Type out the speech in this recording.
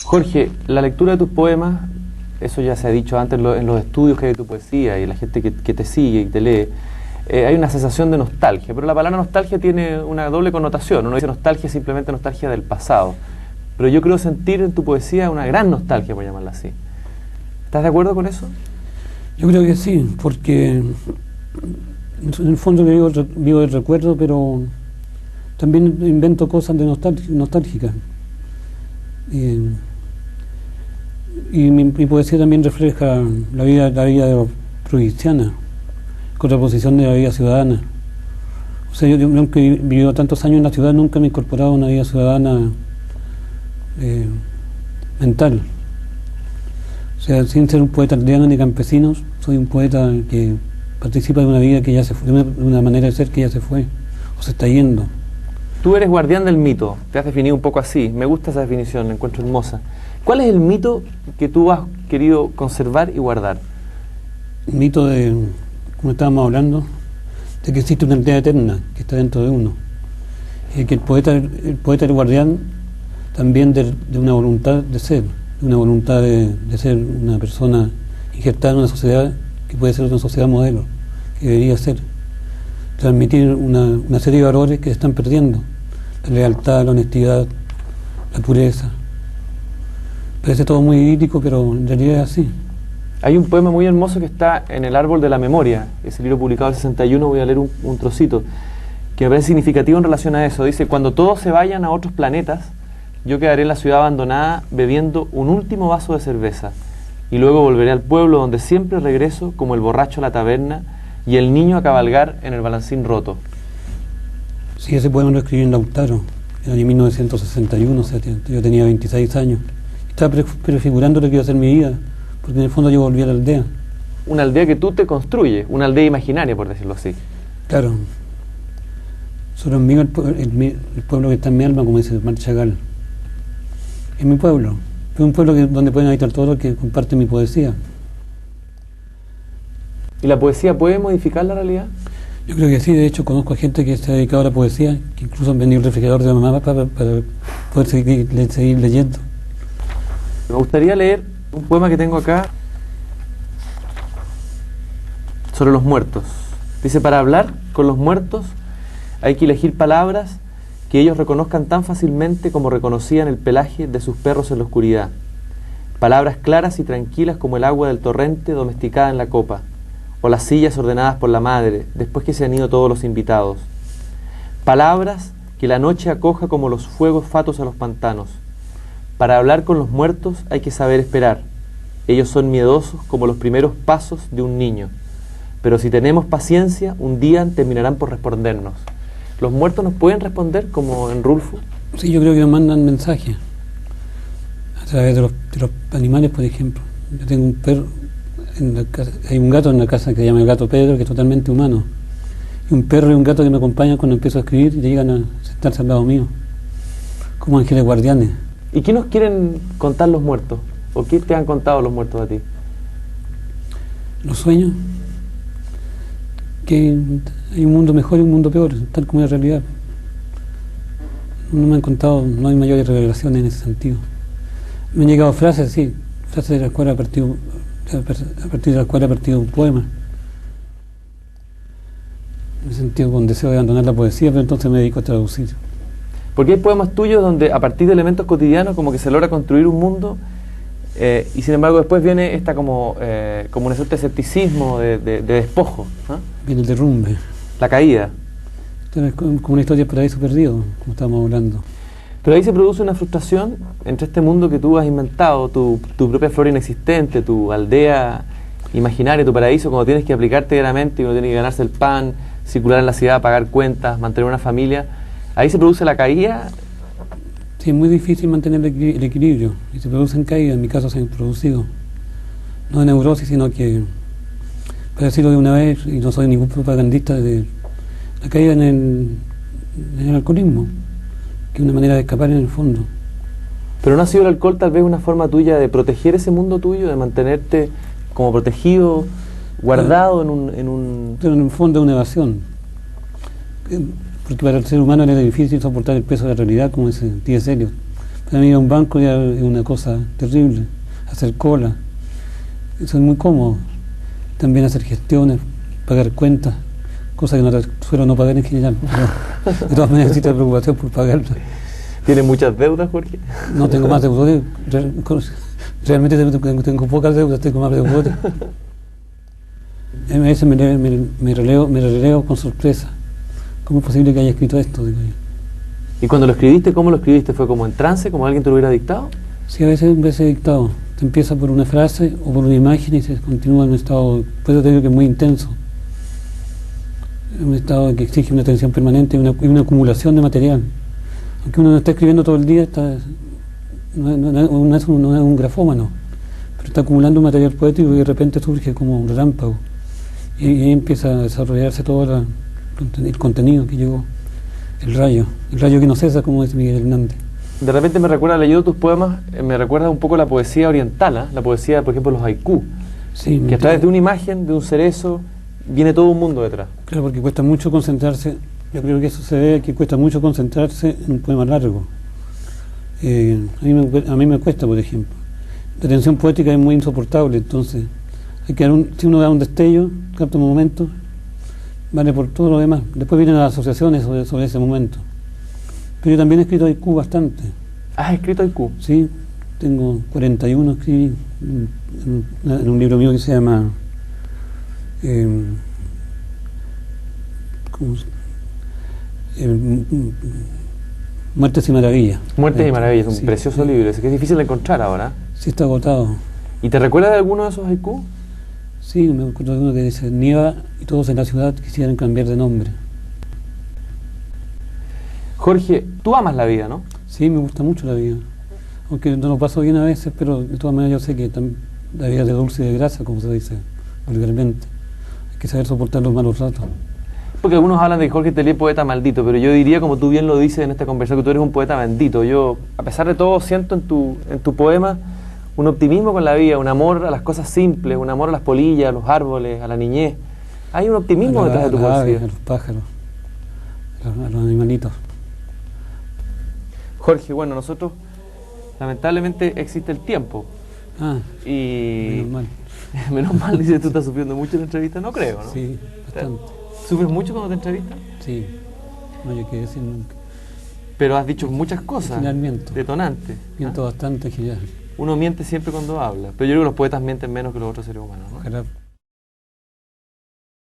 Jorge, la lectura de tus poemas, eso ya se ha dicho antes en los estudios que hay de tu poesía y la gente que te sigue y te lee, hay una sensación de nostalgia, pero la palabra nostalgia tiene una doble connotación. Uno dice nostalgia es simplemente nostalgia del pasado, pero yo creo sentir en tu poesía una gran nostalgia, por llamarla así. ¿Estás de acuerdo con eso? Yo creo que sí, porque en el fondo vivo el recuerdo, pero también invento cosas de nostálgicas. Y mi poesía también refleja la vida provinciana, contraposición de la vida ciudadana. O sea, yo aunque he vivido tantos años en la ciudad, nunca me he incorporado a una vida ciudadana mental. O sea, sin ser un poeta aldeano ni campesinos, soy un poeta que participa de una vida que ya se fue, de una manera de ser que ya se fue, o se está yendo. Tú eres guardián del mito, te has definido un poco así, me gusta esa definición, la encuentro hermosa. ¿Cuál es el mito que tú has querido conservar y guardar? El mito de, como estábamos hablando, de que existe una aldea eterna que está dentro de uno. Y que el poeta es el guardián también de una voluntad de ser, de una voluntad de ser una persona injertada en una sociedad que puede ser una sociedad modelo, que debería ser. Transmitir una serie de valores que se están perdiendo: la lealtad, la honestidad, la pureza. Parece todo muy idílico, pero en realidad es así. Hay un poema muy hermoso que está en El árbol de la memoria, ese libro publicado en el 61, voy a leer un trocito, que me parece significativo en relación a eso. Dice: cuando todos se vayan a otros planetas, yo quedaré en la ciudad abandonada bebiendo un último vaso de cerveza, y luego volveré al pueblo donde siempre regreso como el borracho a la taberna y el niño a cabalgar en el balancín roto. Sí, ese poema lo escribí en Lautaro, en el año 1961, o sea, yo tenía 26 años. Estaba prefigurando lo que iba a ser mi vida, porque en el fondo yo volví a la aldea. Una aldea que tú te construyes, una aldea imaginaria, por decirlo así. Claro. Solo en mí el pueblo que está en mi alma, como dice Marc Chagall. Es mi pueblo. Es un pueblo donde pueden habitar todos los que comparten mi poesía. ¿Y la poesía puede modificar la realidad? Yo creo que sí. De hecho, conozco a gente que se ha dedicado a la poesía, que incluso han vendido el refrigerador de la mamá para poder seguir leyendo. Me gustaría leer un poema que tengo acá sobre los muertos. Dice: para hablar con los muertos hay que elegir palabras que ellos reconozcan tan fácilmente como reconocían el pelaje de sus perros en la oscuridad. Palabras claras y tranquilas como el agua del torrente domesticada en la copa, o las sillas ordenadas por la madre después que se han ido todos los invitados. Palabras que la noche acoja como los fuegos fatos a los pantanos. Para hablar con los muertos hay que saber esperar. Ellos son miedosos como los primeros pasos de un niño. Pero si tenemos paciencia, un día terminarán por respondernos. ¿Los muertos nos pueden responder como en Rulfo? Sí, yo creo que nos mandan mensajes a través de los animales, por ejemplo. Yo tengo un perro, hay un gato en la casa que se llama el gato Pedro, que es totalmente humano. Y un perro y un gato que me acompañan cuando empiezo a escribir y llegan a sentarse al lado mío, como ángeles guardianes. ¿Y qué nos quieren contar los muertos? ¿O qué te han contado los muertos a ti? Los sueños, que hay un mundo mejor y un mundo peor, tal como es la realidad. No me han contado, no hay mayores revelaciones en ese sentido. Me han llegado frases, sí, frases de las cuales a partir de las cuales ha partido un poema. Me he sentido con deseo de abandonar la poesía, pero entonces me dedico a traducir. Porque hay poemas tuyos donde a partir de elementos cotidianos como que se logra construir un mundo y sin embargo después viene esta como una suerte de escepticismo, de despojo, ¿eh? Viene el derrumbe. La caída. Esto es como una historia de paraíso perdido, como estábamos hablando. Pero ahí se produce una frustración entre este mundo que tú has inventado, tu propia flora inexistente, tu aldea imaginaria, tu paraíso, cuando tienes que aplicarte diariamente y uno tiene que ganarse el pan, circular en la ciudad, pagar cuentas, mantener una familia. Ahí se produce la caída. Sí, es muy difícil mantener el equilibrio y se producen caídas. En mi caso se han producido, no de neurosis, sino que, para decirlo de una vez, y no soy ningún propagandista, de la caída en el alcoholismo, que es una manera de escapar en el fondo. Pero ¿no ha sido el alcohol tal vez una forma tuya de proteger ese mundo tuyo, de mantenerte como protegido, guardado Pero en el fondo es una evasión, porque para el ser humano era difícil soportar el peso de la realidad, como dice T.S. Eliot. Para mí ir a un banco ya es una cosa terrible, hacer cola, eso es muy cómodo. También hacer gestiones, pagar cuentas, cosas que no suelo no pagar en general, pero de todas maneras necesito preocupación por pagarlas. ¿Tienes muchas deudas, Jorge? No tengo más deudores, realmente tengo pocas deudas, tengo más deudores. A veces me releo con sorpresa. ¿Cómo es posible que haya escrito esto? Digo yo. ¿Y cuando lo escribiste, cómo lo escribiste? ¿Fue como en trance, como alguien te lo hubiera dictado? Sí, a veces dictado. Te empieza por una frase o por una imagen y se continúa en un estado, puedo decir que es muy intenso. Un estado que exige una atención permanente y una acumulación de material. Aunque uno no está escribiendo todo el día, no es un grafómano, pero está acumulando un material poético y de repente surge como un relámpago. Y ahí empieza a desarrollarse todo el contenido que llegó, el rayo que no cesa, como dice Miguel Hernández. De repente me recuerda, leyendo tus poemas, me recuerda un poco la poesía oriental, la poesía, por ejemplo, los haiku, sí, que a través de una imagen, de un cerezo, viene todo un mundo detrás. Claro, porque cuesta mucho concentrarse, yo creo que eso se debe a que cuesta mucho concentrarse en un poema largo. A mí me cuesta, por ejemplo. La tensión poética es muy insoportable, entonces hay que si uno da un destello, capta un momento, vale por todo lo demás. Después vienen las asociaciones sobre ese momento. Pero yo también he escrito haiku bastante. ¿Has escrito haiku? Sí, tengo 41, escribí en un libro mío que se llama Muertes y Maravillas. Muertes y Maravillas, un sí, precioso sí. libro, ese que es difícil de encontrar ahora. Sí, está agotado. ¿Y te recuerdas de alguno de esos haiku? Sí, me acuerdo de uno que dice: nieva y todos en la ciudad quisieran cambiar de nombre. Jorge, tú amas la vida, ¿no? Sí, me gusta mucho la vida. Aunque no lo paso bien a veces, pero de todas maneras yo sé que la vida es de dulce y de grasa, como se dice vulgarmente. Hay que saber soportar los malos ratos. Porque algunos hablan de que Jorge Teillier es poeta maldito, pero yo diría, como tú bien lo dices en esta conversación, que tú eres un poeta bendito. Yo, a pesar de todo, siento en tu poema un optimismo con la vida, un amor a las cosas simples, un amor a las polillas, a los árboles, a la niñez. Hay un optimismo detrás de tu poesía. Aves, a los pájaros, a los animalitos. Jorge, bueno, nosotros, lamentablemente, existe el tiempo. Y menos mal. Menos mal, dices, tú estás sufriendo mucho en la entrevista, no creo, ¿no? Sí, bastante. ¿Sufres mucho cuando te entrevistas? Sí, no hay que decir nunca. Pero has dicho muchas cosas detonantes. Miento bastante, que ya. Uno miente siempre cuando habla, pero yo creo que los poetas mienten menos que los otros seres humanos, ¿no? Ojalá.